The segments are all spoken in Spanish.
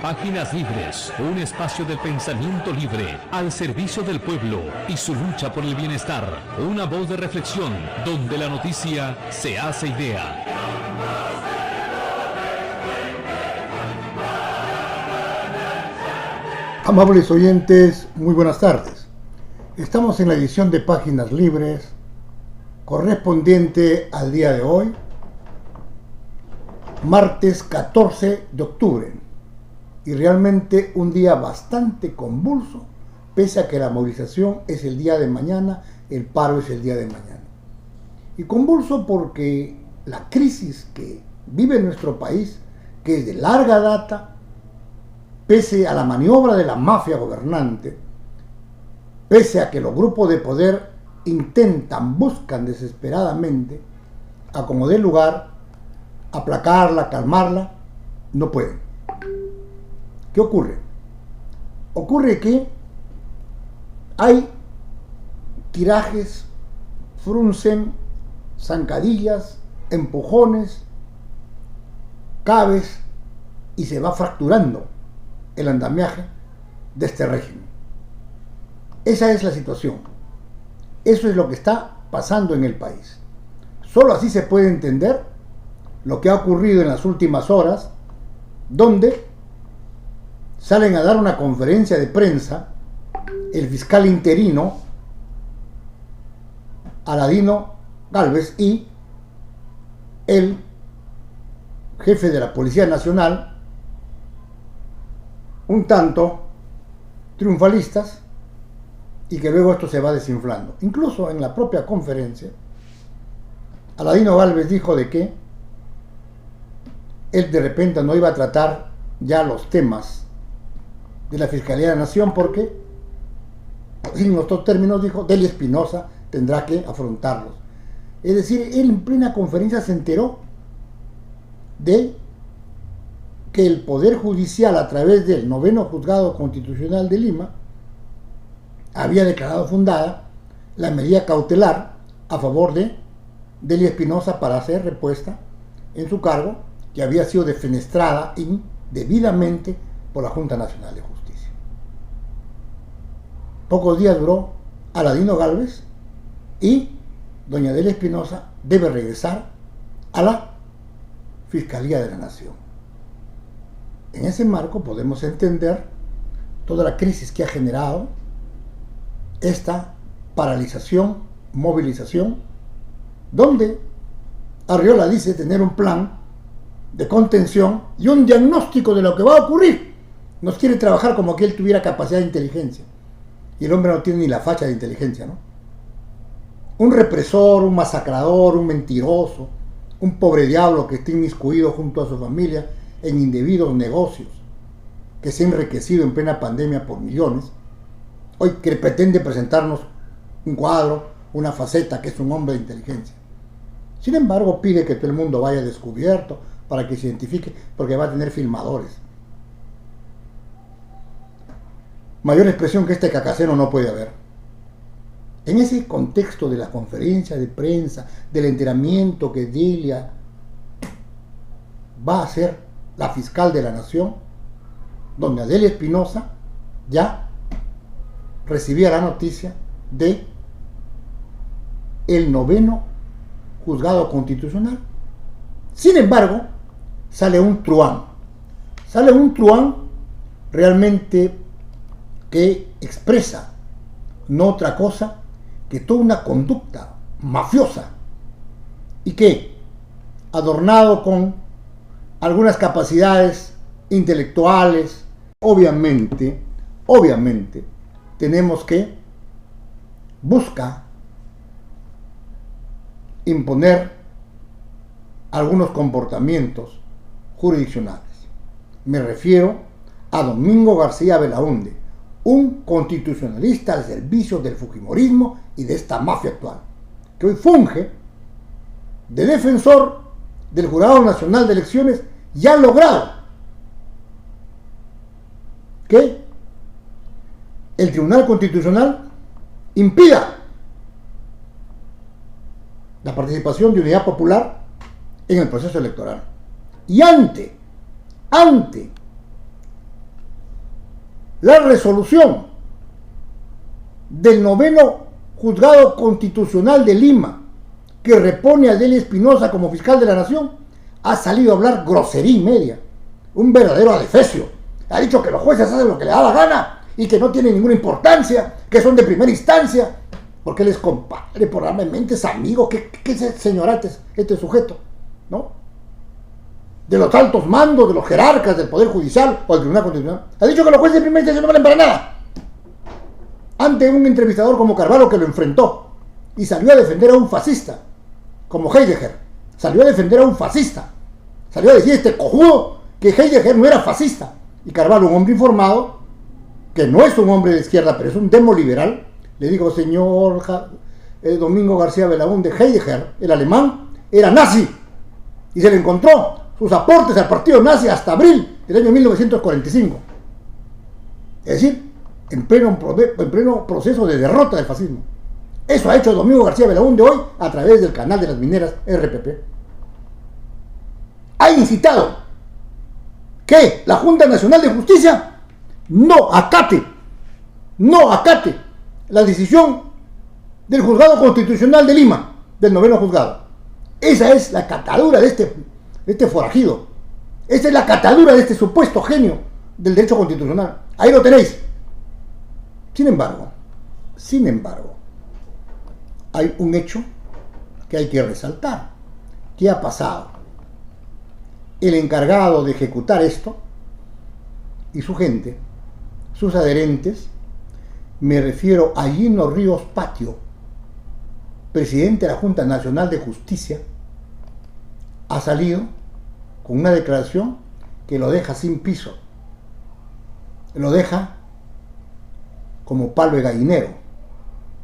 Páginas Libres, un espacio del pensamiento libre al servicio del pueblo y su lucha por el bienestar. Una voz de reflexión donde la noticia se hace idea. Amables oyentes, muy buenas tardes. Estamos en la edición de Páginas Libres correspondiente al día de hoy, martes 14 de octubre. Y realmente un día bastante convulso, pese a que la movilización es el día de mañana, el paro es el día de mañana. Y convulso porque la crisis que vive nuestro país, que es de larga data, pese a la maniobra de la mafia gobernante, pese a que los grupos de poder buscan desesperadamente, a como dé lugar, aplacarla, calmarla, no pueden. ¿Qué ocurre? Ocurre que hay tirajes, fruncen, zancadillas, empujones, cabes y se va fracturando el andamiaje de este régimen. Esa es la situación. Eso es lo que está pasando en el país. Solo así se puede entender lo que ha ocurrido en las últimas horas, donde salen a dar una conferencia de prensa el fiscal interino Aladino Gálvez y el jefe de la Policía Nacional, un tanto triunfalistas, y que luego esto se va desinflando. Incluso en la propia conferencia, Aladino Gálvez dijo de que él de repente no iba a tratar ya los temas de la Fiscalía de la Nación porque, en otros términos, dijo, Delio Espinosa tendrá que afrontarlos. Es decir, él en plena conferencia se enteró de que el Poder Judicial, a través del 9º Juzgado Constitucional de Lima, había declarado fundada la medida cautelar a favor de Delio Espinosa para ser repuesta en su cargo, que había sido defenestrada indebidamente por la Junta Nacional de Justicia. Pocos días duró Aladino Gálvez y doña Delio Espinosa debe regresar a la Fiscalía de la Nación. En ese marco podemos entender toda la crisis que ha generado esta paralización, movilización, donde Arriola dice tener un plan de contención y un diagnóstico de lo que va a ocurrir. Nos quiere trabajar como que él tuviera capacidad de inteligencia. Y el hombre no tiene ni la facha de inteligencia, ¿no? Un represor, un masacrador, un mentiroso, un pobre diablo que está inmiscuido junto a su familia en indebidos negocios, que se ha enriquecido en plena pandemia por millones, hoy que pretende presentarnos un cuadro, una faceta que es un hombre de inteligencia. Sin embargo, pide que todo el mundo vaya descubierto para que se identifique, porque va a tener filmadores. Mayor expresión que este cacacero no puede haber. En ese contexto de la conferencia de prensa, del enteramiento que Delia va a ser la fiscal de la Nación, donde Delio Espinosa ya recibía la noticia de el 9º Juzgado Constitucional. Sin embargo, sale un truán realmente que expresa no otra cosa que toda una conducta mafiosa y que, adornado con algunas capacidades intelectuales, obviamente, tenemos que busca imponer algunos comportamientos jurisdiccionales. Me refiero a Domingo García Belaúnde, un constitucionalista al servicio del fujimorismo y de esta mafia actual, que hoy funge de defensor del Jurado Nacional de Elecciones y ha logrado que el Tribunal Constitucional impida la participación de Unidad Popular en el proceso electoral. Y ante la resolución del 9º Juzgado Constitucional de Lima, que repone a Delia Espinosa como fiscal de la Nación, ha salido a hablar grosería y media. Un verdadero adefesio. Ha dicho que los jueces hacen lo que les da la gana y que no tienen ninguna importancia, que son de primera instancia, porque él es compadre, probablemente es amigo. ¿Qué señorate es este sujeto? ¿No? De los altos mandos, de los jerarcas del Poder Judicial o del Tribunal Constitucional. Ha dicho que los jueces de primera instancia no valen para nada. Ante un entrevistador como Carvalho, que lo enfrentó y salió a defender a un fascista, como Heidegger, salió a defender a un fascista, salió a decir este cojudo que Heidegger no era fascista. Y Carvalho, un hombre informado, que no es un hombre de izquierda, pero es un demoliberal, le digo, señor Domingo García Belaúnde, Heidegger, el alemán, era nazi, y se le encontró sus aportes al partido nazi hasta abril del año 1945. Es decir, en pleno proceso de derrota del fascismo. Eso ha hecho Domingo García Belaúnde hoy a través del canal de las mineras RPP. Ha incitado que la Junta Nacional de Justicia no acate la decisión del Juzgado Constitucional de Lima, del 9º Juzgado. Esa es la catadura de este forajido. Esa es la catadura de este supuesto genio del derecho constitucional. Ahí lo tenéis. Sin embargo, hay un hecho que hay que resaltar. ¿Qué ha pasado? El encargado de ejecutar esto y su gente, sus adherentes, me refiero a Gino Ríos Patio, presidente de la Junta Nacional de Justicia, ha salido con una declaración que lo deja sin piso, lo deja como palo de gallinero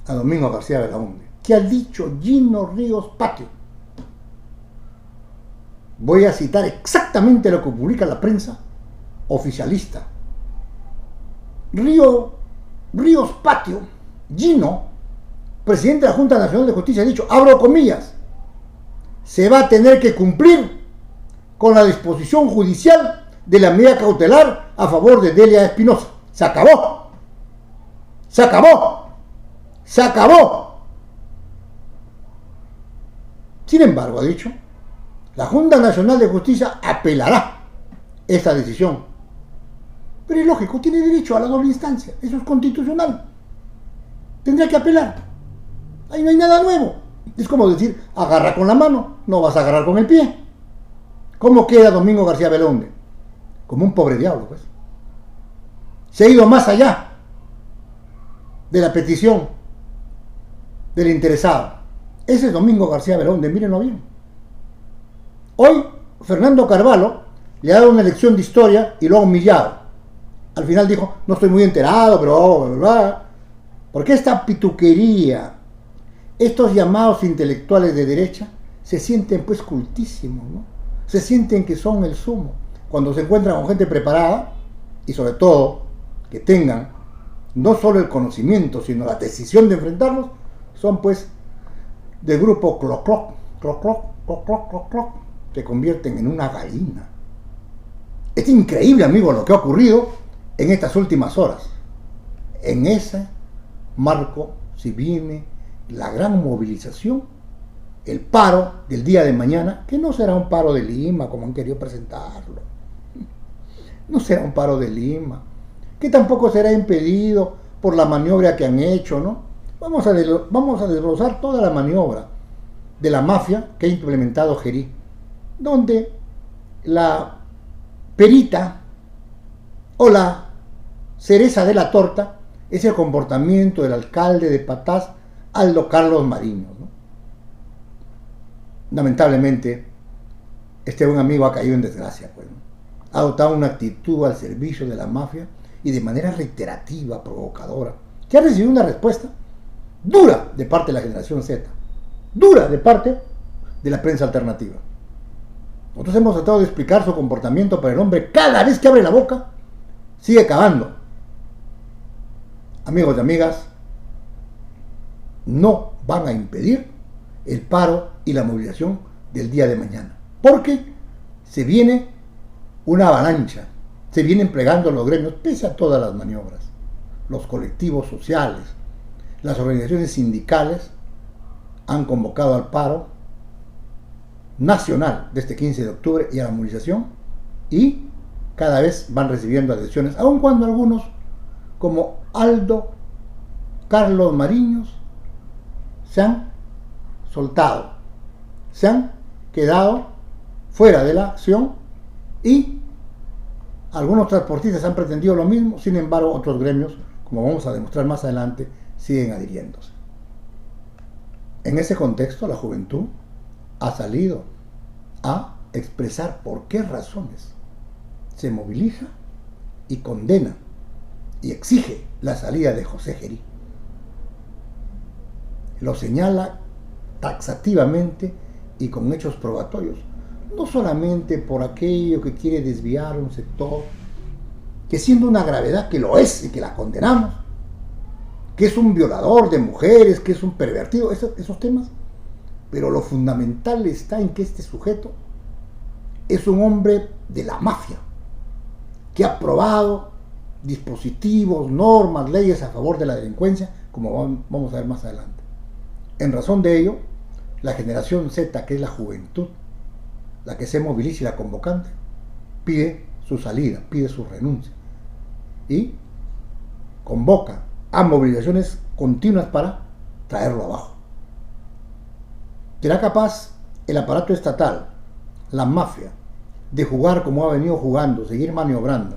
a Domingo García Belaúnde. ¿Qué ha dicho Gino Ríos Patio? Voy a citar exactamente lo que publica la prensa oficialista. Ríos Patio, Gino, presidente de la Junta Nacional de Justicia, ha dicho, abro comillas, se va a tener que cumplir con la disposición judicial de la medida cautelar a favor de Delia Espinosa. Se acabó. Se acabó. Se acabó. Sin embargo, ha dicho, la Junta Nacional de Justicia apelará esta decisión. Pero es lógico, tiene derecho a la doble instancia. Eso es constitucional. Tendrá que apelar. Ahí no hay nada nuevo. Es como decir, agarra con la mano, no vas a agarrar con el pie. ¿Cómo queda Domingo García Belaúnde? Como un pobre diablo, pues. Se ha ido más allá de la petición del interesado. Ese es Domingo García Belaúnde, mírenlo bien. Hoy, Fernando Carvalho le ha dado una lección de historia y lo ha humillado. Al final dijo, no estoy muy enterado, pero bla, bla, bla. ¿Por qué esta pituquería? Estos llamados intelectuales de derecha se sienten pues cultísimos, ¿no? Se sienten que son el sumo. Cuando se encuentran con gente preparada y sobre todo que tengan no solo el conocimiento, sino la decisión de enfrentarlos, son pues del grupo cloc cloc, cloc cloc, cloc cloc, cloc cloc, se convierten en una gallina. Es increíble, amigos, lo que ha ocurrido en estas últimas horas. En ese marco, si viene la gran movilización, el paro del día de mañana, que no será un paro de Lima como han querido presentarlo, no será un paro de Lima, que tampoco será impedido por la maniobra que han hecho, ¿no? Vamos a desglosar toda la maniobra de la mafia que ha implementado Gerí, donde la perita o la cereza de la torta es el comportamiento del alcalde de Patás, Aldo Carlos Mariño, ¿no? Lamentablemente, este buen amigo ha caído en desgracia, pues, ¿no? Ha adoptado una actitud al servicio de la mafia y de manera reiterativa, provocadora, que ha recibido una respuesta dura de parte de la generación Z, dura de parte de la prensa alternativa. Nosotros hemos tratado de explicar su comportamiento, pero el hombre cada vez que abre la boca sigue cavando. Amigos y amigas, no van a impedir el paro y la movilización del día de mañana, porque se viene una avalancha se vienen plegando los gremios, pese a todas las maniobras. Los colectivos sociales, las organizaciones sindicales han convocado al paro nacional de este 15 de octubre y a la movilización, y cada vez van recibiendo adhesiones, aun cuando algunos, como Aldo Carlos Mariños, se han soltado, se han quedado fuera de la acción, y algunos transportistas han pretendido lo mismo. Sin embargo, otros gremios, como vamos a demostrar más adelante, siguen adhiriéndose. En ese contexto, la juventud ha salido a expresar por qué razones se moviliza y condena y exige la salida de José Gerí. Lo señala taxativamente y con hechos probatorios, no solamente por aquello que quiere desviar un sector, que siendo una gravedad que lo es y que la condenamos, que es un violador de mujeres, que es un pervertido, esos temas, pero lo fundamental está en que este sujeto es un hombre de la mafia, que ha aprobado dispositivos, normas, leyes a favor de la delincuencia, como vamos a ver más adelante. En razón de ello, la generación Z, que es la juventud, la que se moviliza y la convocante, pide su salida, pide su renuncia y convoca a movilizaciones continuas para traerlo abajo. ¿Será capaz el aparato estatal, la mafia, de jugar como ha venido jugando, seguir maniobrando,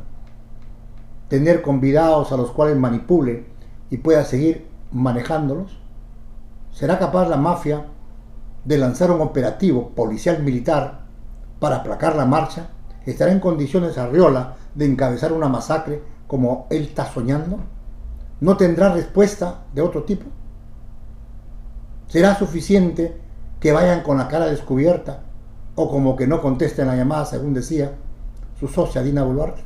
tener convidados a los cuales manipule y pueda seguir manejándolos? ¿Será capaz la mafia de lanzar un operativo policial militar para aplacar la marcha? ¿Estará en condiciones Arriola de encabezar una masacre como él está soñando? ¿No tendrá respuesta de otro tipo? ¿Será suficiente que vayan con la cara descubierta o como que no contesten la llamada, según decía su socia Dina Boluarte?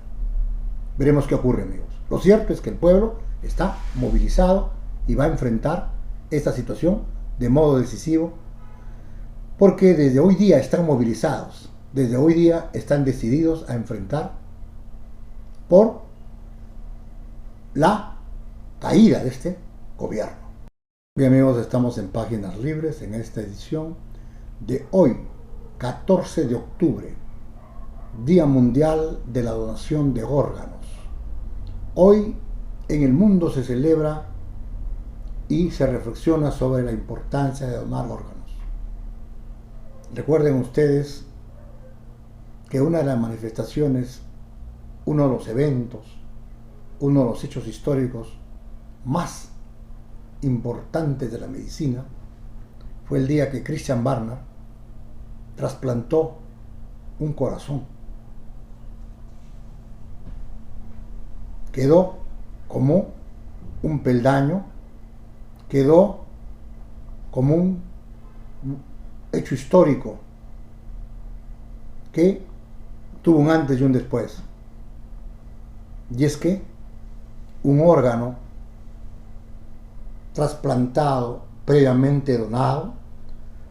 Veremos qué ocurre, amigos. Lo cierto es que el pueblo está movilizado y va a enfrentar esta situación de modo decisivo, porque desde hoy día están movilizados, desde hoy día están decididos a enfrentar por la caída de este gobierno. Bien, amigos, estamos en Páginas Libres en esta edición de hoy, 14 de octubre, Día Mundial de la Donación de Órganos. Hoy en el mundo se celebra y se reflexiona sobre la importancia de donar órganos. Recuerden ustedes que una de las manifestaciones, uno de los eventos, uno de los hechos históricos más importantes de la medicina fue el día que Christian Barnard trasplantó un corazón. Quedó como un peldaño, quedó como un hecho histórico que tuvo un antes y un después. Y es que un órgano trasplantado, previamente donado,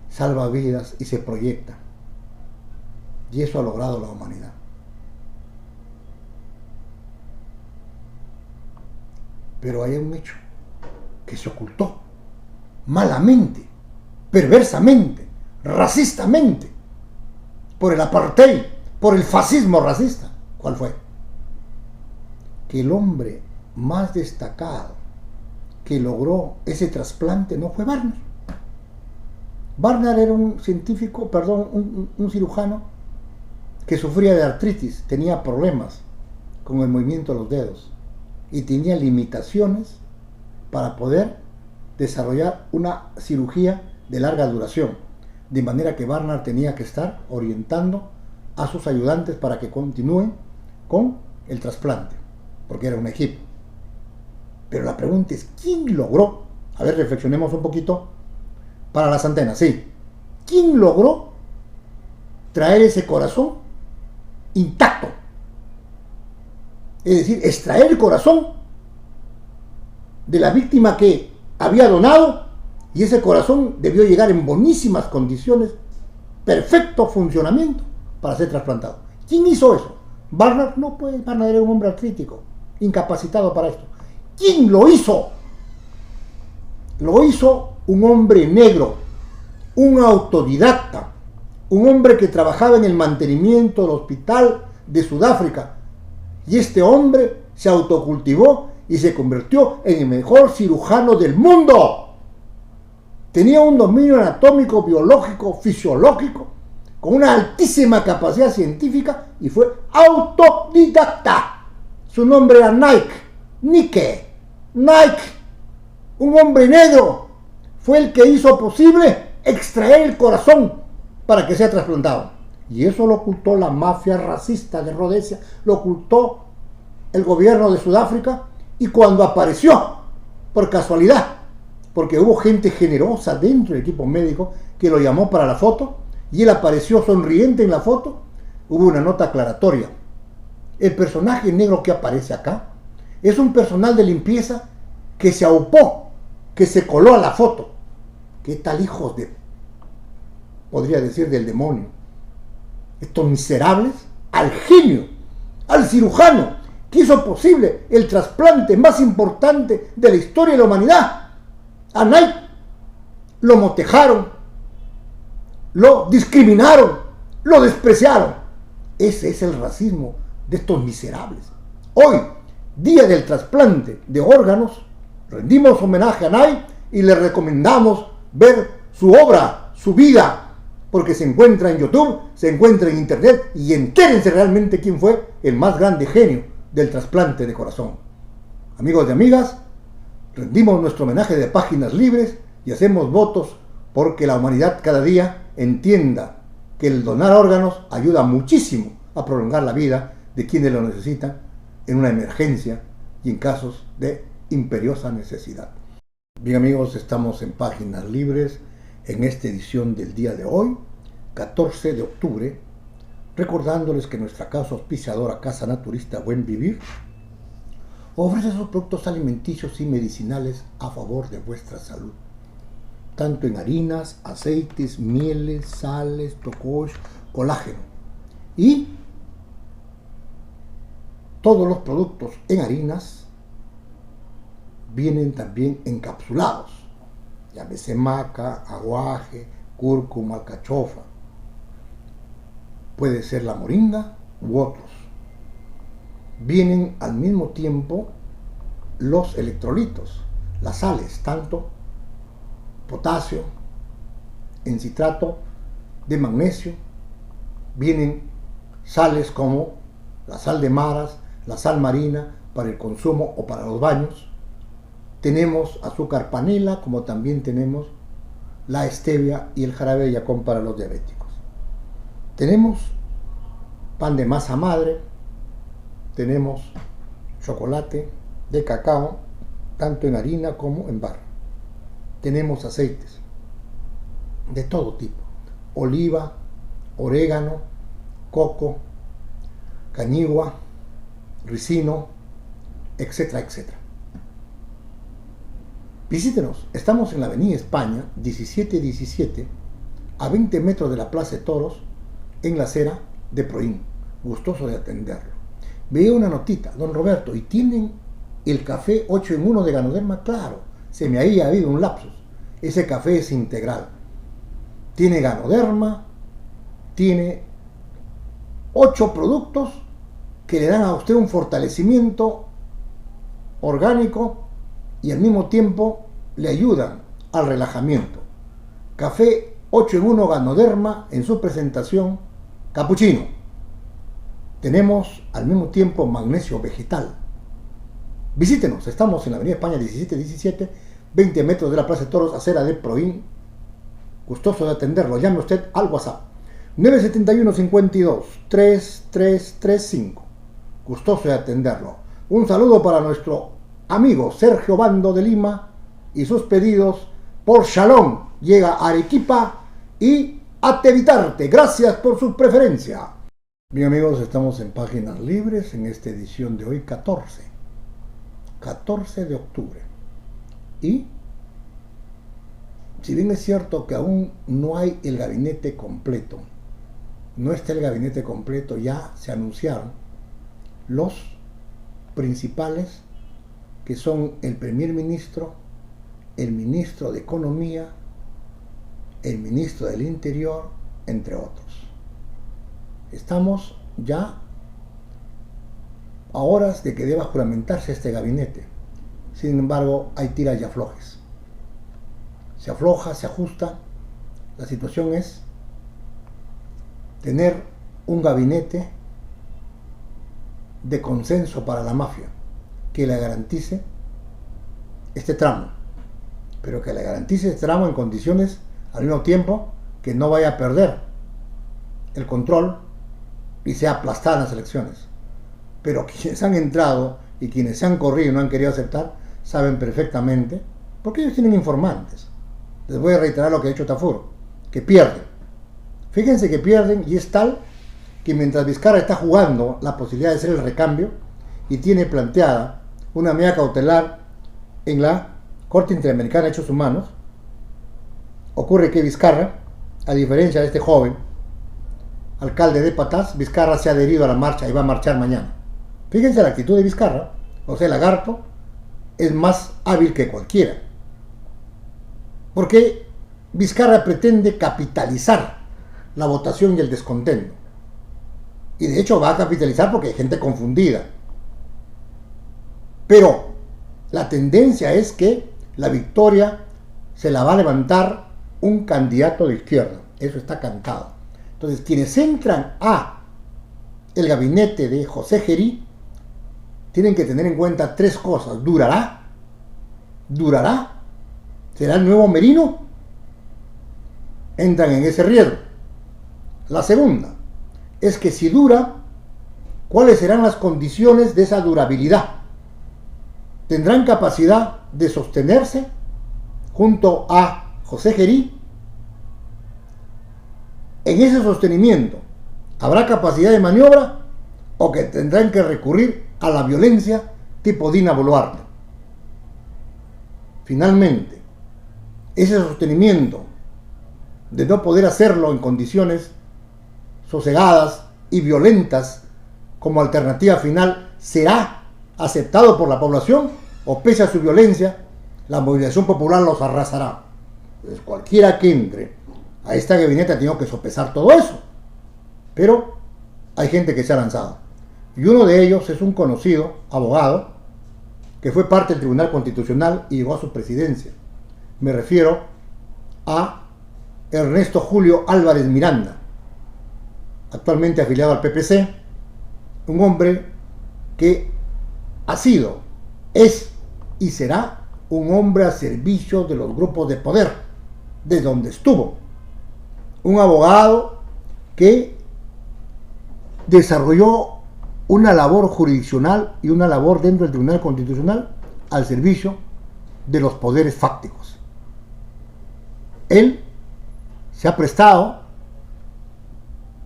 salva vidas y se proyecta. Y eso ha logrado la humanidad. Pero hay un hecho que se ocultó malamente, perversamente, racistamente, por el apartheid, por el fascismo racista. ¿Cuál fue? Que el hombre más destacado que logró ese trasplante no fue Barnard. Barnard era un científico, un cirujano que sufría de artritis, tenía problemas con el movimiento de los dedos y tenía limitaciones para poder desarrollar una cirugía de larga duración, de manera que Barnard tenía que estar orientando a sus ayudantes para que continúen con el trasplante, porque era un equipo. Pero la pregunta es, ¿quién logró? A ver, reflexionemos un poquito para las antenas, sí. ¿Quién logró traer ese corazón intacto? Es decir, extraer el corazón de la víctima que había donado, y ese corazón debió llegar en buenísimas condiciones, perfecto funcionamiento para ser trasplantado. ¿Quién hizo eso? Barnard no, pues Barnard era un hombre artrítico, incapacitado para esto. ¿Quién lo hizo? Lo hizo un hombre negro, un autodidacta, un hombre que trabajaba en el mantenimiento del hospital de Sudáfrica. Y este hombre se autocultivó y se convirtió en el mejor cirujano del mundo. Tenía un dominio anatómico, biológico, fisiológico, con una altísima capacidad científica y fue autodidacta. Su nombre era Nike, un hombre negro, fue el que hizo posible extraer el corazón para que sea trasplantado. Y eso lo ocultó la mafia racista de Rhodesia, lo ocultó el gobierno de Sudáfrica, y cuando apareció, por casualidad, porque hubo gente generosa dentro del equipo médico que lo llamó para la foto, y él apareció sonriente en la foto, hubo una nota aclaratoria. El personaje negro que aparece acá es un personal de limpieza que se aupó, que se coló a la foto. ¿Qué tal hijos de, podría decir, del demonio? Estos miserables, al genio, al cirujano que hizo posible el trasplante más importante de la historia de la humanidad, a Nike, lo motejaron, lo discriminaron, lo despreciaron. Ese es el racismo de estos miserables. Hoy, día del trasplante de órganos, rendimos homenaje a Nike y le recomendamos ver su obra, su vida, porque se encuentra en YouTube, se encuentra en internet, y entérense realmente quién fue el más grande genio del trasplante de corazón. Amigos y amigas, rendimos nuestro homenaje de Páginas Libres y hacemos votos porque la humanidad cada día entienda que el donar órganos ayuda muchísimo a prolongar la vida de quienes lo necesitan en una emergencia y en casos de imperiosa necesidad. Bien amigos, estamos en Páginas Libres en esta edición del día de hoy, 14 de octubre, recordándoles que nuestra casa auspiciadora Casa Naturista Buen Vivir ofrece sus productos alimenticios y medicinales a favor de vuestra salud, tanto en harinas, aceites, mieles, sales, tocosh, colágeno, y todos los productos en harinas vienen también encapsulados, llámese maca, aguaje, cúrcuma, alcachofa, puede ser la moringa u otros. Vienen al mismo tiempo los electrolitos, las sales, tanto potasio, en citrato de magnesio, vienen sales como la sal de maras, la sal marina para el consumo o para los baños. Tenemos azúcar panela, como también tenemos la stevia y el jarabe de yacón para los diabéticos. Tenemos pan de masa madre, tenemos chocolate de cacao, tanto en harina como en barra. Tenemos aceites de todo tipo, oliva, orégano, coco, cañigua, ricino, etcétera, etcétera. Visítenos, estamos en la Avenida España, 1717, a 20 metros de la Plaza de Toros, en la acera de Proín. Gustoso de atenderlo. Veo una notita, don Roberto, ¿y tienen el café 8 en 1 de Ganoderma? Claro, se me había habido un lapsus. Ese café es integral. Tiene Ganoderma, tiene 8 productos que le dan a usted un fortalecimiento orgánico y al mismo tiempo le ayudan al relajamiento. Café 8 en 1 Ganoderma en su presentación capuchino. Tenemos al mismo tiempo magnesio vegetal. Visítenos, estamos en la Avenida España 1717, 20 metros de la Plaza de Toros, acera de Proín. Gustoso de atenderlo. Llame usted al WhatsApp 971 52 3335. Gustoso de atenderlo. Un saludo para nuestro amigo Sergio Bando de Lima y sus pedidos por Shalom. Llega a Arequipa y a Tevitarte. Gracias por su preferencia. Bien amigos, estamos en Páginas Libres en esta edición de hoy 14 de octubre. Y si bien es cierto que aún no hay el gabinete completo, no está el gabinete completo, ya se anunciaron los principales, que son el primer ministro, el ministro de Economía, el ministro del Interior, entre otros. Estamos ya a horas de que deba juramentarse este gabinete. Sin embargo, hay tiras y aflojes. Se afloja, se ajusta. La situación es tener un gabinete de consenso para la mafia que le garantice este tramo, pero que le garantice este tramo en condiciones al mismo tiempo que no vaya a perder el control y sea aplastada en las elecciones. Pero quienes han entrado y quienes se han corrido y no han querido aceptar saben perfectamente, porque ellos tienen informantes. Les voy a reiterar lo que ha dicho Tafur, que pierden. Fíjense que pierden, y es tal que mientras Vizcarra está jugando la posibilidad de hacer el recambio y tiene planteada una medida cautelar en la Corte Interamericana de Derechos Humanos, ocurre que Vizcarra, a diferencia de este joven alcalde de Patás, Vizcarra se ha adherido a la marcha y va a marchar mañana. Fíjense la actitud de Vizcarra. O sea, el lagarto es más hábil que cualquiera, porque Vizcarra pretende capitalizar la votación y el descontento, y de hecho va a capitalizar porque hay gente confundida, pero la tendencia es que la victoria se la va a levantar un candidato de izquierda. Eso está cantado. Entonces, quienes entran a el gabinete de José Gerí tienen que tener en cuenta tres cosas. ¿Durará? ¿Durará? ¿Será el nuevo Merino? Entran en ese riesgo. La segunda es que si dura, ¿cuáles serán las condiciones de esa durabilidad? ¿Tendrán capacidad de sostenerse junto a José Gerí? En ese sostenimiento, ¿habrá capacidad de maniobra o que tendrán que recurrir a la violencia tipo Dina Boluarte? Finalmente, ese sostenimiento de no poder hacerlo en condiciones sosegadas y violentas como alternativa final, ¿será aceptado por la población o pese a su violencia la movilización popular los arrasará? Pues cualquiera que entre a esta gabinete ha tenido que sopesar todo eso, pero hay gente que se ha lanzado, y uno de ellos es un conocido abogado que fue parte del Tribunal Constitucional y llegó a su presidencia. Me refiero a Ernesto Julio Álvarez Miranda, actualmente afiliado al PPC, un hombre que ha sido, es y será un hombre a servicio de los grupos de poder, de donde estuvo. Un abogado que desarrolló una labor jurisdiccional y una labor dentro del Tribunal Constitucional al servicio de los poderes fácticos. Él se ha prestado,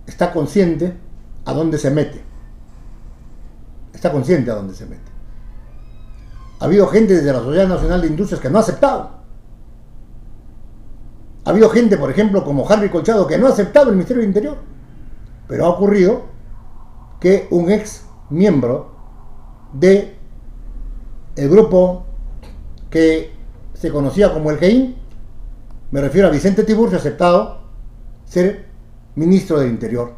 está consciente a dónde se mete. Está consciente a dónde se mete. Ha habido gente desde la Sociedad Nacional de Industrias que no ha aceptado. Ha habido gente, por ejemplo, como Harvey Colchado, que no ha aceptado el Ministerio del Interior. Pero ha ocurrido que un ex miembro de el grupo que se conocía como el GEIN, me refiero a Vicente Tiburcio, ha aceptado ser ministro del Interior.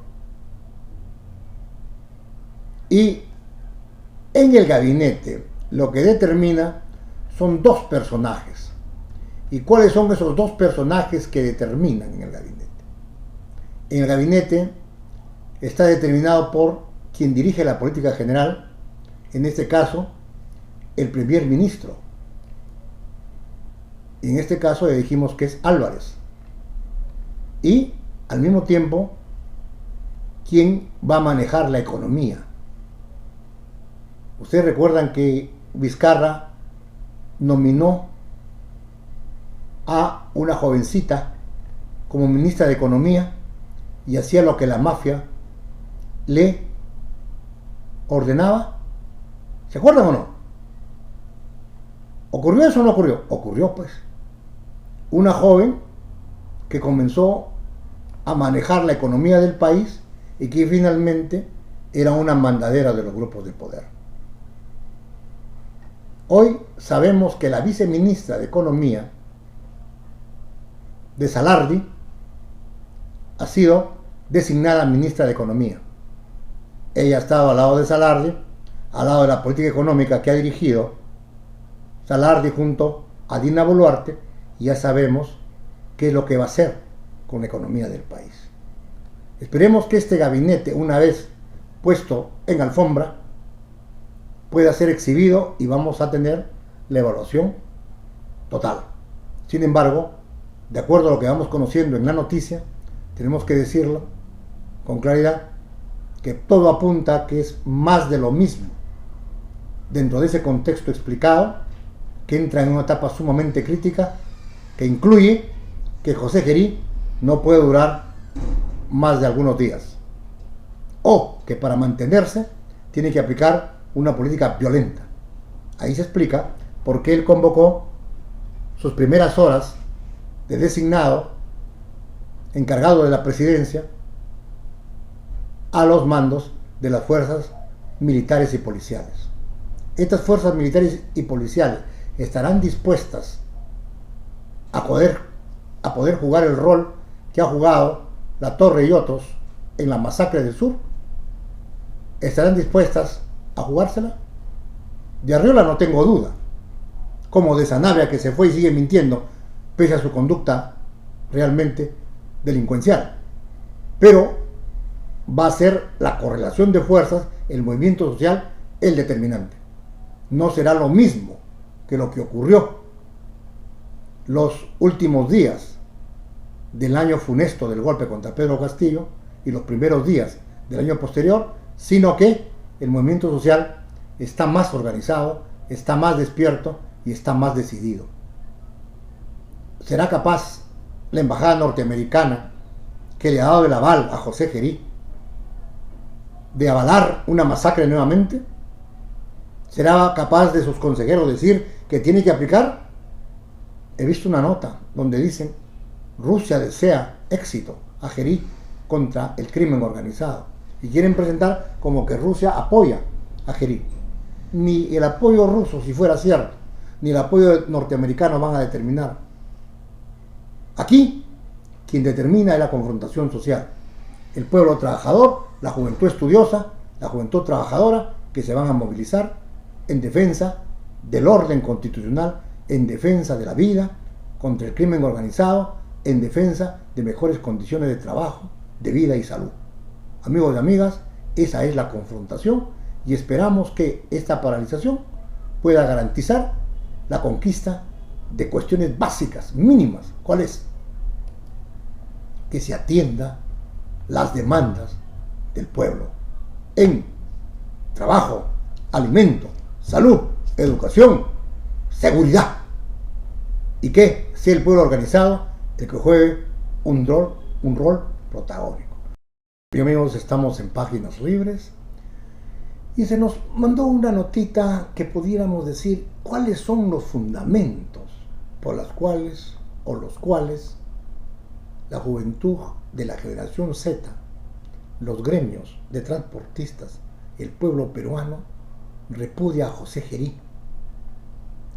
Y en el gabinete lo que determina son dos personajes. ¿Y cuáles son esos dos personajes que determinan en el gabinete? En el gabinete está determinado por quien dirige la política general, en este caso, el primer ministro. Y en este caso le dijimos que es Álvarez. Y al mismo tiempo, ¿quién va a manejar la economía? Ustedes recuerdan que Vizcarra nominó a una jovencita como ministra de Economía y hacía lo que la mafia le ordenaba. ¿Se acuerdan o no? ¿Ocurrió eso o no ocurrió? Ocurrió, pues. Una joven que comenzó a manejar la economía del país y que finalmente era una mandadera de los grupos de poder. Hoy sabemos que la viceministra de Economía de Salardi ha sido designada ministra de Economía. Ella ha estado al lado de Salardi, al lado de la política económica que ha dirigido Salardi junto a Dina Boluarte, y ya sabemos qué es lo que va a hacer con la economía del país. Esperemos que este gabinete, una vez puesto en alfombra, pueda ser exhibido y vamos a tener la evaluación total. Sin embargo, de acuerdo a lo que vamos conociendo en la noticia, tenemos que decirlo con claridad, que todo apunta a que es más de lo mismo dentro de ese contexto explicado, que entra en una etapa sumamente crítica, que incluye que José Gerí no puede durar más de algunos días, o que para mantenerse tiene que aplicar una política violenta. Ahí se explica por qué él convocó sus primeras horas de designado encargado de la presidencia a los mandos de las fuerzas militares y policiales. Estas fuerzas militares y policiales estarán dispuestas a poder jugar el rol que ha jugado La Torre y otros en la masacre del sur. ¿Estarán dispuestas a jugársela? De Arriola no tengo duda, como de Sanabria, que se fue y sigue mintiendo pese a su conducta realmente delincuencial. Pero va a ser la correlación de fuerzas, el movimiento social, el determinante. No será lo mismo que lo que ocurrió los últimos días del año funesto del golpe contra Pedro Castillo y los primeros días del año posterior, sino que el movimiento social está más organizado, está más despierto y está más decidido. ¿Será capaz la embajada norteamericana, que le ha dado el aval a José Gerí, de avalar una masacre nuevamente? ¿Será capaz de sus consejeros decir que tiene que aplicar? He visto una nota donde dicen: Rusia desea éxito a Gerí contra el crimen organizado, y quieren presentar como que Rusia apoya a Gerí. Ni el apoyo ruso, si fuera cierto, ni el apoyo norteamericano van a determinar. Aquí quien determina es la confrontación social, el pueblo trabajador, la juventud estudiosa, la juventud trabajadora, que se van a movilizar en defensa del orden constitucional, en defensa de la vida, contra el crimen organizado, en defensa de mejores condiciones de trabajo, de vida y salud. Amigos y amigas, esa es la confrontación, y esperamos que esta paralización pueda garantizar la conquista de cuestiones básicas, mínimas. ¿Cuál es? Que se atienda las demandas del pueblo en trabajo, alimento, salud, educación, seguridad, y que sea el pueblo organizado el que juegue un rol protagónico. Bien, amigos, estamos en Páginas Libres y se nos mandó una notita que pudiéramos decir cuáles son los fundamentos por los cuales la juventud de la generación Z, los gremios de transportistas, el pueblo peruano repudia a José Gerí.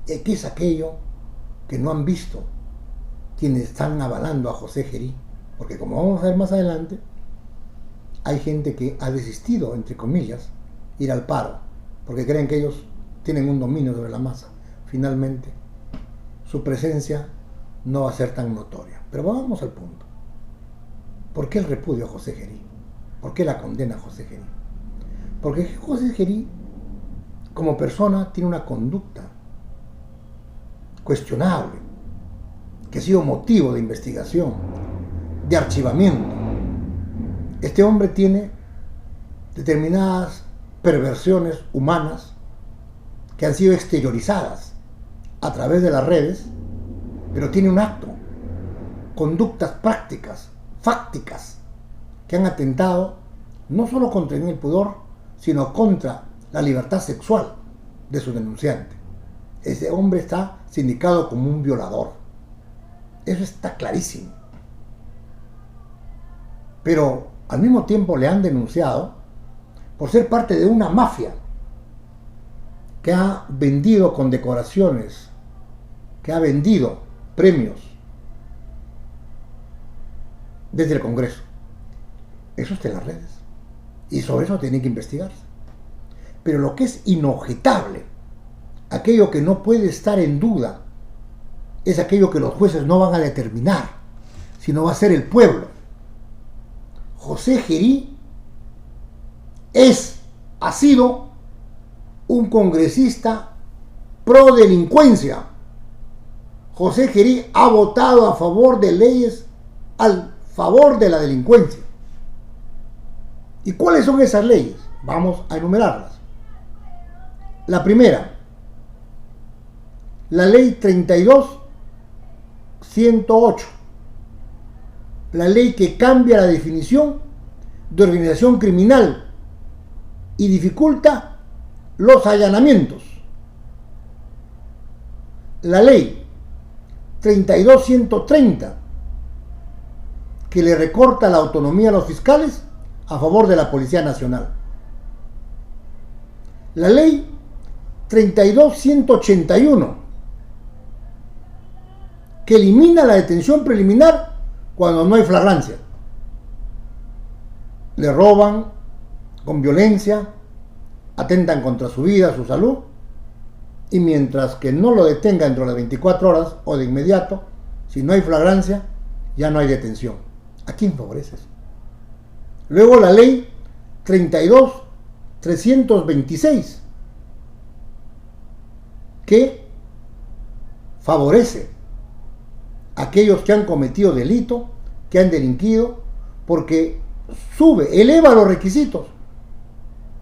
¿Qué es aquello que no han visto quienes están avalando a José Gerí? Porque, como vamos a ver más adelante, hay gente que ha desistido, entre comillas, ir al paro, porque creen que ellos tienen un dominio sobre la masa. Finalmente, su presencia no va a ser tan notoria. Pero vamos al punto. ¿Por qué el repudio a José Gerí? ¿Por qué la condena a José Gerí? Porque José Gerí, como persona, tiene una conducta cuestionable, que ha sido motivo de investigación, de archivamiento. Este hombre tiene determinadas perversiones humanas que han sido exteriorizadas a través de las redes, pero tiene un acto, conductas prácticas, fácticas, que han atentado no solo contra el pudor, sino contra la libertad sexual de su denunciante. Ese hombre está sindicado como un violador. Eso está clarísimo. Pero al mismo tiempo le han denunciado por ser parte de una mafia que ha vendido condecoraciones, que ha vendido premios desde el Congreso. Eso está en las redes. Y sobre eso tiene que investigarse. Pero lo que es inobjetable, aquello que no puede estar en duda, es aquello que los jueces no van a determinar, sino va a ser el pueblo. José Gerí ha sido un congresista pro delincuencia. José Gerí ha votado a favor de leyes al favor de la delincuencia. ¿Y cuáles son esas leyes? Vamos a enumerarlas. La primera, la ley 32-108, la ley que cambia la definición de organización criminal y dificulta los allanamientos. La ley 32-130, que le recorta la autonomía a los fiscales a favor de la Policía Nacional. La ley 32-181, que elimina la detención preliminar cuando no hay flagrancia. Le roban con violencia, atentan contra su vida, su salud, y mientras que no lo detenga dentro de las 24 horas o de inmediato, si no hay flagrancia, ya no hay detención. ¿A quién favorece eso? Luego la ley 32-326, que favorece a aquellos que han cometido delito, que han delinquido, porque eleva los requisitos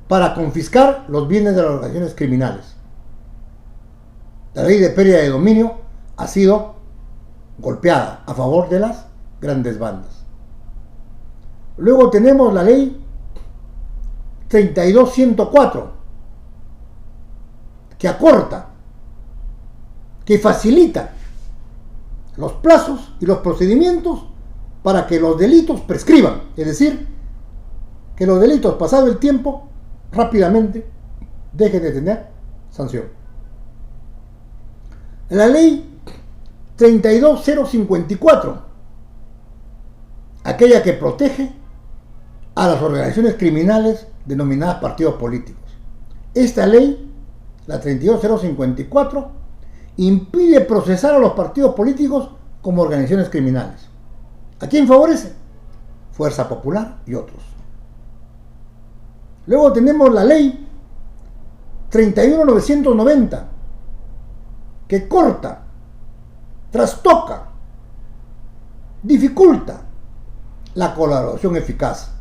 para confiscar los bienes de las organizaciones criminales. La ley de pérdida de dominio ha sido golpeada a favor de las grandes bandas. Luego tenemos la ley 32-104, que acorta, que facilita los plazos y los procedimientos para que los delitos prescriban, es decir, que los delitos pasado el tiempo rápidamente dejen de tener sanción. La ley 32-054, aquella que protege a las organizaciones criminales denominadas partidos políticos. Esta ley, la 32-054, impide procesar a los partidos políticos como organizaciones criminales. ¿A quién favorece? Fuerza Popular y otros. Luego tenemos la ley 31-990, que corta, trastoca, dificulta la colaboración eficaz.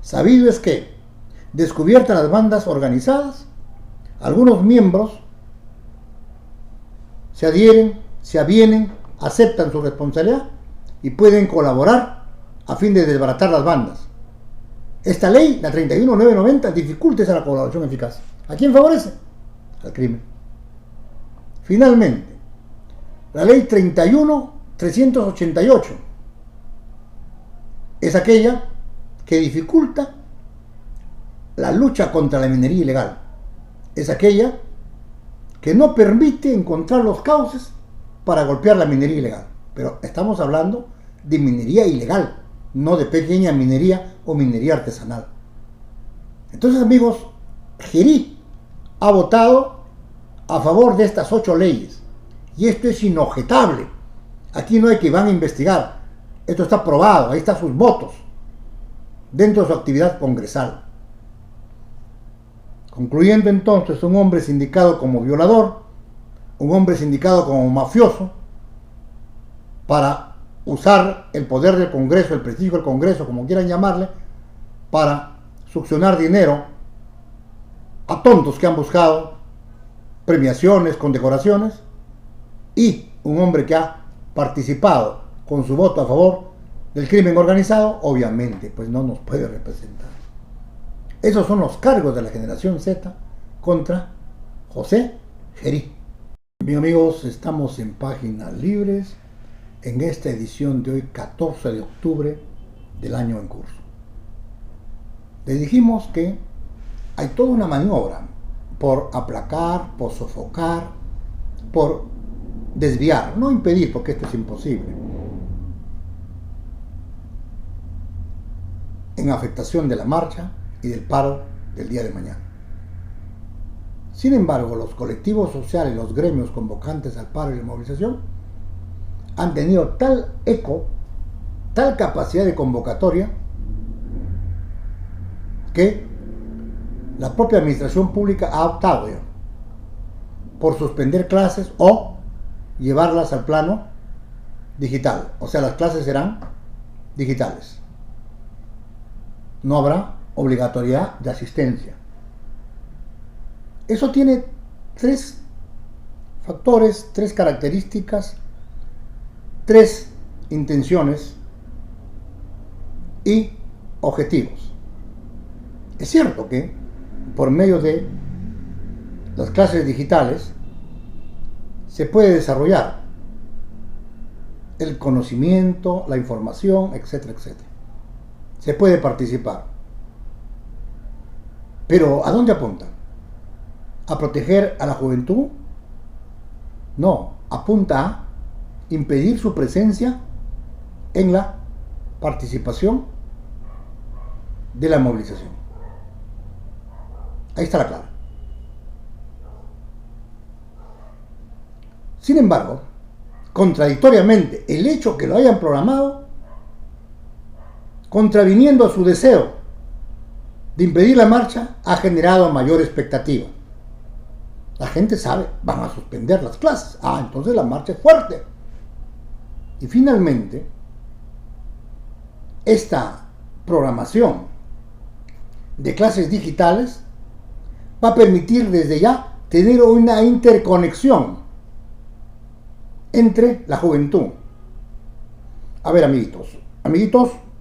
Sabido es que, descubiertas las bandas organizadas, algunos miembros se adhieren, se avienen, aceptan su responsabilidad y pueden colaborar a fin de desbaratar las bandas. Esta ley, la 31-990, dificulta esa colaboración eficaz. ¿A quién favorece? Al crimen. Finalmente, la ley 31-388 es aquella que dificulta la lucha contra la minería ilegal. Es aquella que no permite encontrar los cauces para golpear la minería ilegal. Pero estamos hablando de minería ilegal, no de pequeña minería o minería artesanal. Entonces, amigos, Gerí ha votado a favor de estas 8 leyes. Y esto es inobjetable. Aquí no hay que van a investigar. Esto está probado, ahí están sus votos dentro de su actividad congresal. Concluyendo entonces, un hombre sindicado como violador, un hombre sindicado como mafioso, para usar el poder del Congreso, el prestigio del Congreso, como quieran llamarle, para succionar dinero a tontos que han buscado premiaciones, condecoraciones, y un hombre que ha participado con su voto a favor del crimen organizado, obviamente, pues no nos puede representar. Esos son los cargos de la generación Z contra José Gerí. Bien, amigos, estamos en Páginas Libres en esta edición de hoy, 14 de octubre del año en curso. Les dijimos que hay toda una maniobra por aplacar, por sofocar, por desviar, no impedir, porque esto es imposible, en afectación de la marcha y del paro del día de mañana. Sin embargo, los colectivos sociales, los gremios convocantes al paro y la movilización han tenido tal eco, tal capacidad de convocatoria, que la propia administración pública ha optado ya por suspender clases o llevarlas al plano digital. O sea, las clases serán digitales. No habrá obligatoriedad de asistencia. Eso tiene tres factores, tres características, tres intenciones y objetivos. Es cierto que por medio de las clases digitales se puede desarrollar el conocimiento, la información, etcétera, etcétera. Se puede participar. Pero ¿a dónde apunta? ¿A proteger a la juventud? No, apunta a impedir su presencia en la participación de la movilización. Ahí está la clave. Sin embargo, contradictoriamente, el hecho que lo hayan programado, contraviniendo a su deseo de impedir la marcha, ha generado mayor expectativa. La gente sabe, van a suspender las clases. Entonces la marcha es fuerte. Y finalmente, esta programación de clases digitales va a permitir desde ya tener una interconexión entre la juventud. A ver, amiguitos,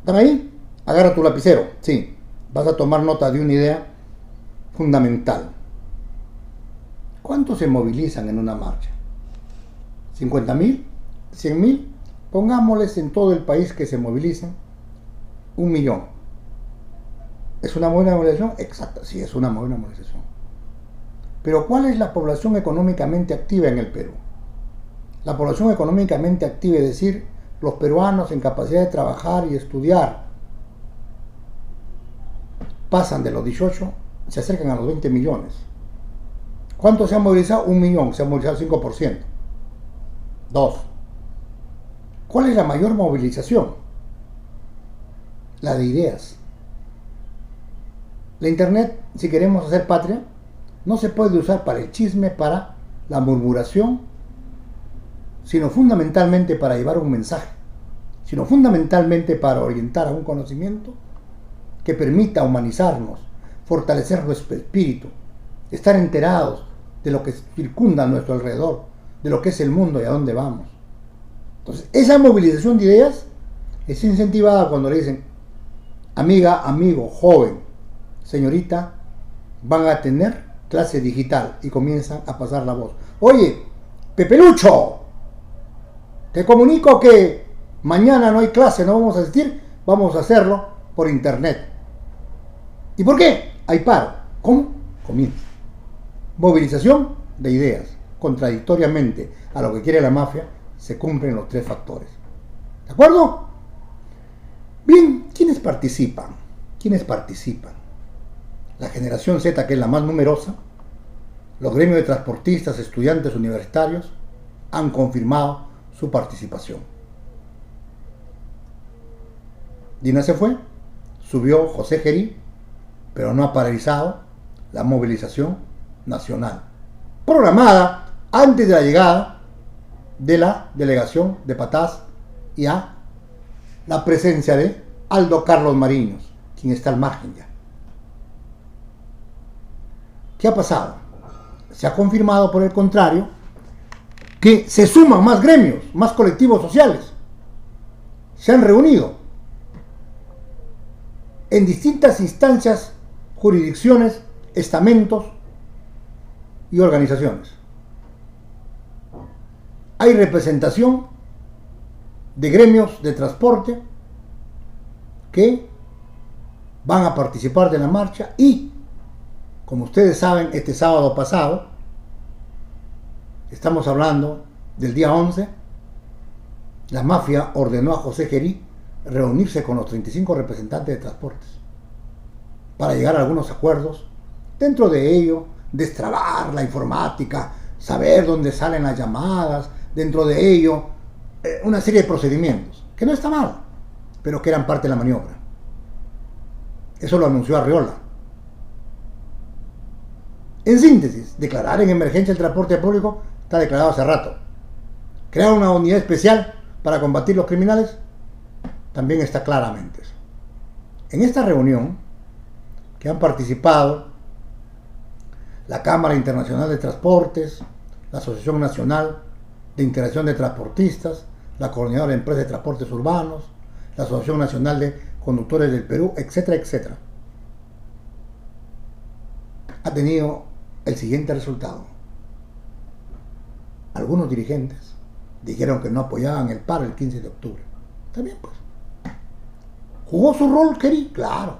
¿están ahí? Agarra tu lapicero, sí, vas a tomar nota de una idea fundamental. ¿Cuántos se movilizan en una marcha? ¿50.000? ¿100.000? Pongámosles en todo el país que se movilicen 1.000.000. ¿Es una buena movilización? Exacto, sí, es una buena movilización. Pero ¿cuál es la población económicamente activa en el Perú? La población económicamente activa, es decir, los peruanos en capacidad de trabajar y estudiar, pasan de los 18, se acercan a los 20 millones. ¿Cuántos se han movilizado? 1.000.000, se han movilizado 5%. 2. ¿Cuál es la mayor movilización? La de ideas. La internet, si queremos hacer patria, no se puede usar para el chisme, para la murmuración, sino fundamentalmente para llevar un mensaje, sino fundamentalmente para orientar a un conocimiento que permita humanizarnos, fortalecer nuestro espíritu, estar enterados de lo que circunda a nuestro alrededor, de lo que es el mundo y a dónde vamos. Entonces, esa movilización de ideas es incentivada cuando le dicen: amiga, amigo, joven, señorita, van a tener clase digital, y comienzan a pasar la voz. Oye, Pepelucho, te comunico que mañana no hay clase, no vamos a asistir, vamos a hacerlo por internet. ¿Y por qué? Hay paro. ¿Cómo? Comienza. Movilización de ideas. Contradictoriamente a lo que quiere la mafia, se cumplen los tres factores. ¿De acuerdo? Bien, ¿quiénes participan? ¿Quiénes participan? La generación Z, que es la más numerosa, los gremios de transportistas, estudiantes universitarios, han confirmado su participación. Dina se fue, subió José Gerí, pero no ha paralizado la movilización nacional, programada antes de la llegada de la delegación de Patás y a la presencia de Aldo Carlos Mariños, quien está al margen ya. ¿Qué ha pasado? Se ha confirmado, por el contrario, que se suman más gremios, más colectivos sociales. Se han reunido en distintas instancias, jurisdicciones, estamentos y organizaciones. Hay representación de gremios de transporte que van a participar de la marcha, y Como ustedes saben, este sábado pasado, estamos hablando del día 11, la mafia ordenó a José Gerí reunirse con los 35 representantes de transportes para llegar a algunos acuerdos. Dentro de ello, destrabar la informática, saber dónde salen las llamadas, dentro de ello, una serie de procedimientos, que no está mal, pero que eran parte de la maniobra. Eso lo anunció Arriola. En síntesis, declarar en emergencia el transporte público está declarado hace rato. Crear una unidad especial para combatir los criminales también está claramente eso. En esta reunión, que han participado la Cámara Internacional de Transportes, la Asociación Nacional de Integración de Transportistas, la Coordinadora de Empresas de Transportes Urbanos, la Asociación Nacional de Conductores del Perú, etcétera, etcétera, ha tenido el siguiente resultado. Algunos dirigentes dijeron que no apoyaban el paro el 15 de octubre. También, pues. ¿Jugó su rol, Gerí? Claro.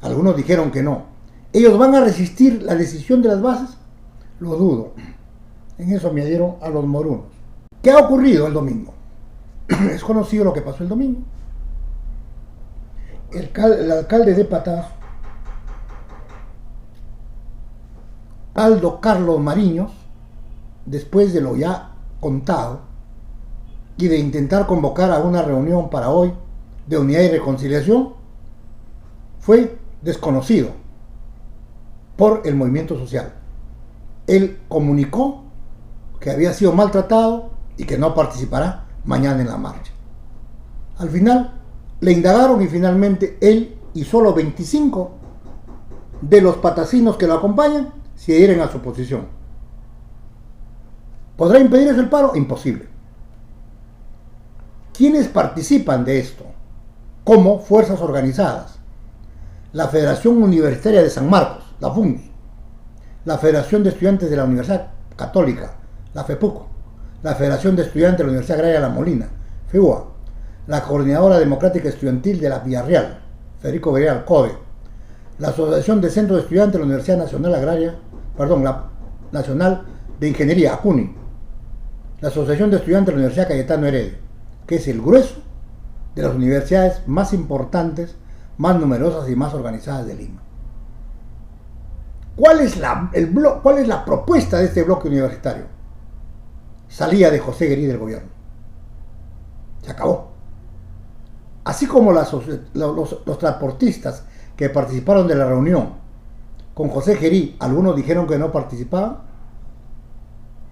Algunos dijeron que no. ¿Ellos van a resistir la decisión de las bases? Lo dudo. En eso me adhiero a los morunos. ¿Qué ha ocurrido el domingo? Es conocido lo que pasó el domingo. El alcalde de Patás, Aldo Carlos Mariños, después de lo ya contado y de intentar convocar a una reunión para hoy de unidad y reconciliación, fue desconocido por el movimiento social. Él comunicó que había sido maltratado y que no participará mañana en la marcha. Al final le indagaron y finalmente él y solo 25 de los patacinos que lo acompañan se adhieren a su posición. ¿Podrá impedir eso el paro? Imposible. ¿Quiénes participan de esto? Como fuerzas organizadas: la Federación Universitaria de San Marcos, la FUNS, la Federación de Estudiantes de la Universidad Católica, la FEPUCO, la Federación de Estudiantes de la Universidad Agraria La Molina, FEUA, la Coordinadora Democrática Estudiantil de la Villarreal, Federico Villarreal, CODE, la Asociación de Centros de Estudiantes de la Universidad Nacional Agraria, la Nacional de Ingeniería, ACUNI, la Asociación de Estudiantes de la Universidad Cayetano Heredia, que es el grueso de las universidades más importantes, más numerosas y más organizadas de Lima. ¿Cuál es la propuesta de este bloque universitario? Salida de José Gerí del gobierno. Se acabó. Así como los transportistas que participaron de la reunión con José Gerí, algunos dijeron que no participaban,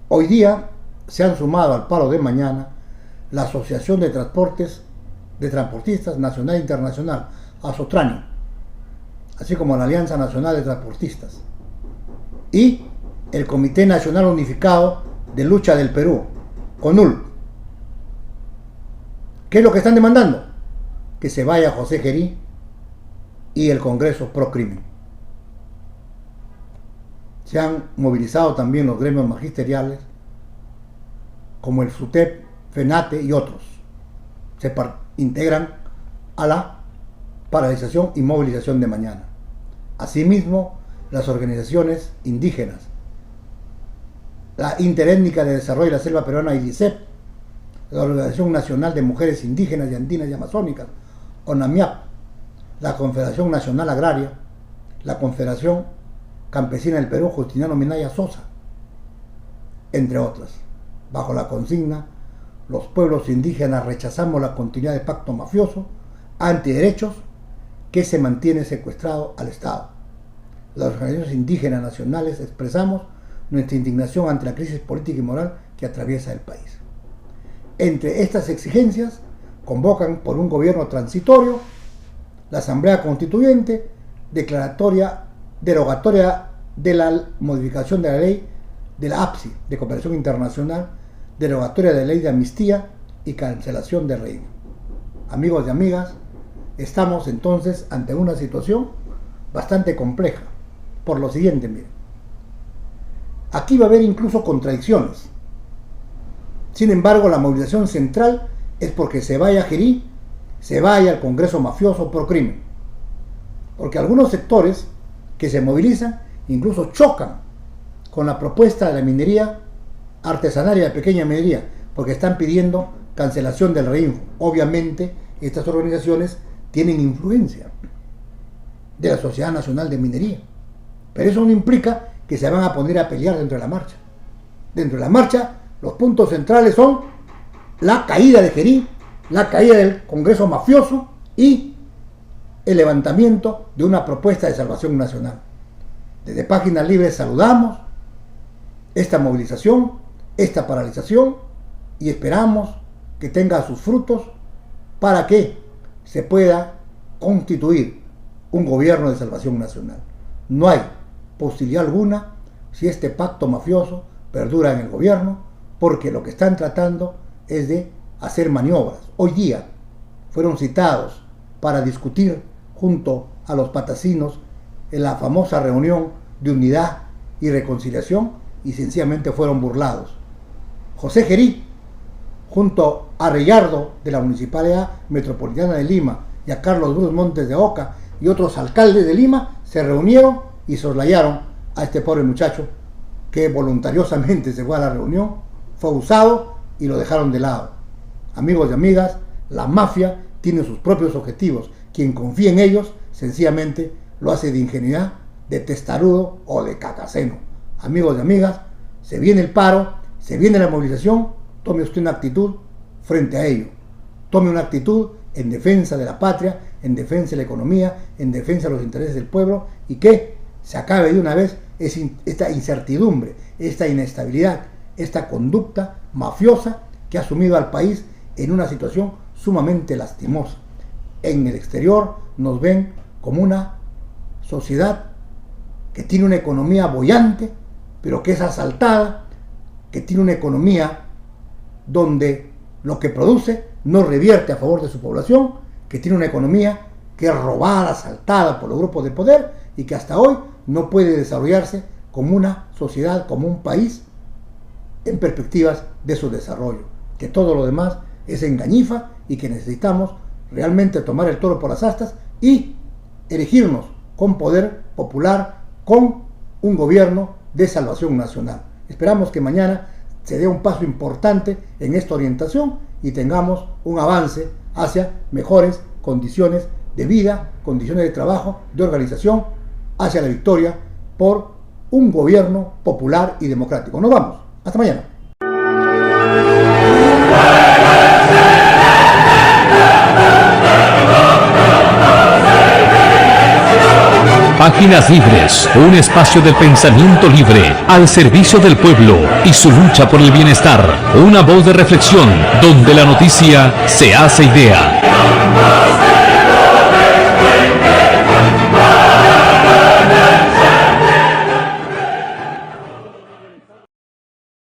hoy día se han sumado al paro de mañana la Asociación de Transportistas Nacional e Internacional, ASOTRANI, así como la Alianza Nacional de Transportistas, y el Comité Nacional Unificado de Lucha del Perú, CONUL. ¿Qué es lo que están demandando? Que se vaya José Gerí y el Congreso pro crimen. Se han movilizado también los gremios magisteriales, como el SUTEP, FENATE y otros. Se integran a la paralización y movilización de mañana. Asimismo, las organizaciones indígenas, la Interétnica de Desarrollo de la Selva Peruana, IDICEP, la Organización Nacional de Mujeres Indígenas y Andinas y Amazónicas, ONAMIAP, la Confederación Nacional Agraria, la Confederación Campesina del Perú, Justiniano Minaya Sosa, entre otras, bajo la consigna: los pueblos indígenas rechazamos la continuidad del pacto mafioso, antiderechos, que se mantiene secuestrado al Estado. Las organizaciones indígenas nacionales expresamos nuestra indignación ante la crisis política y moral que atraviesa el país. Entre estas exigencias, convocan por un gobierno transitorio, la Asamblea Constituyente, derogatoria de la modificación de la ley de la APSI, de Cooperación Internacional, derogatoria de la ley de amnistía y cancelación de régimen. Amigos y amigas, estamos entonces ante una situación bastante compleja, por lo siguiente, miren. Aquí va a haber incluso contradicciones. Sin embargo, la movilización central es porque se vaya Gerí, se vaya al Congreso mafioso pro crimen. Porque algunos sectores que se movilizan incluso chocan con la propuesta de la minería artesanal y la pequeña minería, porque están pidiendo cancelación del REINFO. Obviamente, estas organizaciones tienen influencia de la Sociedad Nacional de Minería, pero eso no implica que se van a poner a pelear dentro de la marcha. Dentro de la marcha, los puntos centrales son la caída de Gerí, la caída del Congreso mafioso y el levantamiento de una propuesta de salvación nacional. Desde Páginas Libres saludamos esta movilización, esta paralización, y esperamos que tenga sus frutos para que se pueda constituir un gobierno de salvación nacional. No hay posibilidad alguna si este pacto mafioso perdura en el gobierno, porque lo que están tratando es de hacer maniobras. Hoy día fueron citados para discutir junto a los patasinos en la famosa reunión de unidad y reconciliación y sencillamente fueron burlados. José Gerí, junto a Reyardo de la Municipalidad Metropolitana de Lima y a Carlos Bruce Montes de Oca y otros alcaldes de Lima, se reunieron y soslayaron a este pobre muchacho que voluntariosamente se fue a la reunión, fue usado y lo dejaron de lado. Amigos y amigas, la mafia tiene sus propios objetivos. Quien confía en ellos, sencillamente lo hace de ingenuidad, de testarudo o de cacaceno. Amigos y amigas, se viene el paro, se viene la movilización, tome usted una actitud frente a ello. Tome una actitud en defensa de la patria, en defensa de la economía, en defensa de los intereses del pueblo, y que se acabe de una vez esta incertidumbre, esta inestabilidad, esta conducta mafiosa que ha sumido al país en una situación sumamente lastimosa. En el exterior nos ven como una sociedad que tiene una economía boyante, pero que es asaltada, que tiene una economía donde lo que produce no revierte a favor de su población, que tiene una economía que es robada, asaltada por los grupos de poder y que hasta hoy no puede desarrollarse como una sociedad, como un país en perspectivas de su desarrollo, que todo lo demás es engañifa y que necesitamos realmente tomar el toro por las astas y elegirnos con poder popular, con un gobierno de salvación nacional. Esperamos que mañana se dé un paso importante en esta orientación y tengamos un avance hacia mejores condiciones de vida, condiciones de trabajo, de organización, hacia la victoria por un gobierno popular y democrático. Nos vamos. Hasta mañana. Páginas Libres, un espacio del pensamiento libre al servicio del pueblo y su lucha por el bienestar. Una voz de reflexión donde la noticia se hace idea.